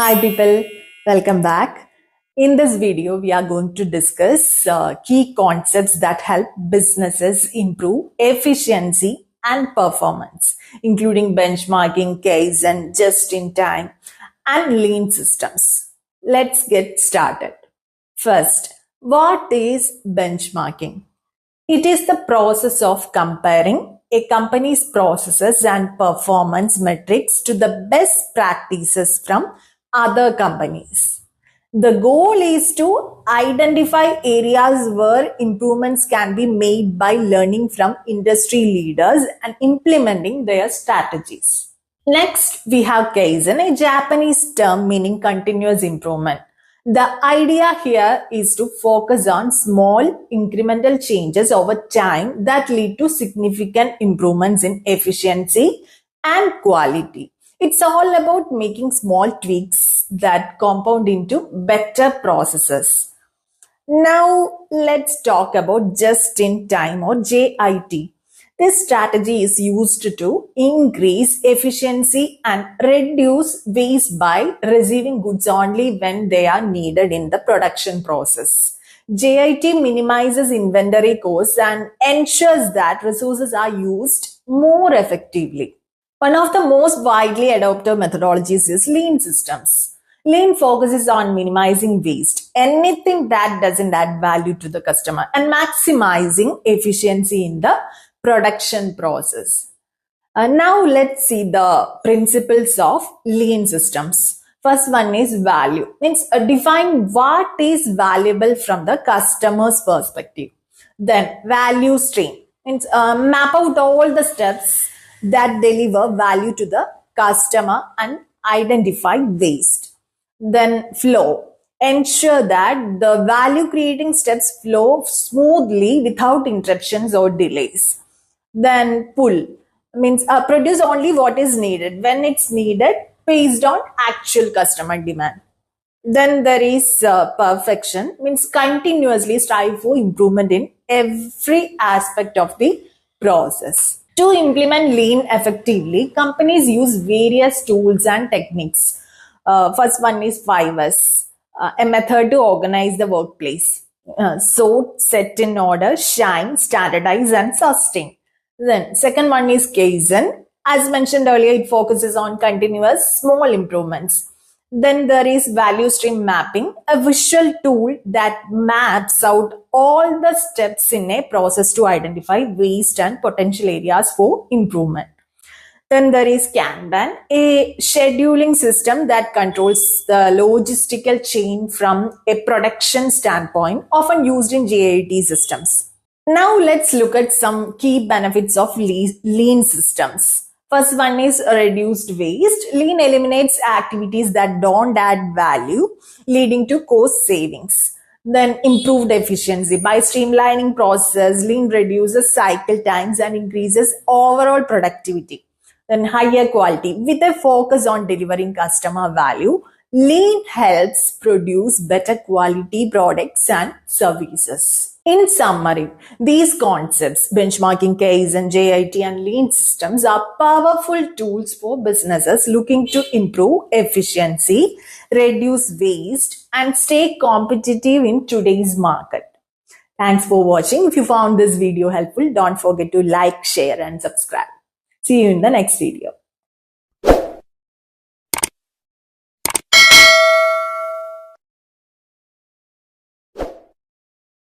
Hi people, welcome back. In this video, we are going to discuss key concepts that help businesses improve efficiency and performance, including benchmarking, case and just-in-time and lean systems. Let's get started. First, what is benchmarking? It is the process of comparing a company's processes and performance metrics to the best practices from other companies. The goal is to identify areas where improvements can be made by learning from industry leaders and implementing their strategies. Next, we have Kaizen, a Japanese term meaning continuous improvement. The idea here is to focus on small incremental changes over time that lead to significant improvements in efficiency and quality. It's all about making small tweaks that compound into better processes. Now, let's talk about just-in-time or JIT. This strategy is used to increase efficiency and reduce waste by receiving goods only when they are needed in the production process. JIT minimizes inventory costs and ensures that resources are used more effectively. One of the most widely adopted methodologies is lean systems. Lean focuses on minimizing waste, anything that doesn't add value to the customer, and maximizing efficiency in the production process. Now let's see the principles of lean systems. First one is value, means define what is valuable from the customer's perspective. Then value stream, means map out all the steps that deliver value to the customer and identify waste. Then flow, ensure that the value creating steps flow smoothly without interruptions or delays. Then pull, means produce only what is needed when it's needed based on actual customer demand. Then there is perfection, means continuously strive for improvement in every aspect of the process. To implement lean effectively, companies use various tools and techniques. First one is 5S, a method to organize the workplace. Sort, set in order, shine, standardize and sustain. Then second one is Kaizen. As mentioned earlier, it focuses on continuous small improvements. Then there is value stream mapping, a visual tool that maps out all the steps in a process to identify waste and potential areas for improvement. Then there is Kanban, a scheduling system that controls the logistical chain from a production standpoint, often used in JIT systems. Now let's look at some key benefits of lean systems. First one is reduced waste. Lean eliminates activities that don't add value, leading to cost savings. Then improved efficiency. By streamlining process, lean reduces cycle times and increases overall productivity. Then higher quality. With a focus on delivering customer value, lean helps produce better quality products and services. In summary, these concepts, benchmarking, Kaizen, JIT and lean systems are powerful tools for businesses looking to improve efficiency, reduce waste and stay competitive in today's market. Thanks for watching. If you found this video helpful, don't forget to like, share and subscribe. See you in the next video.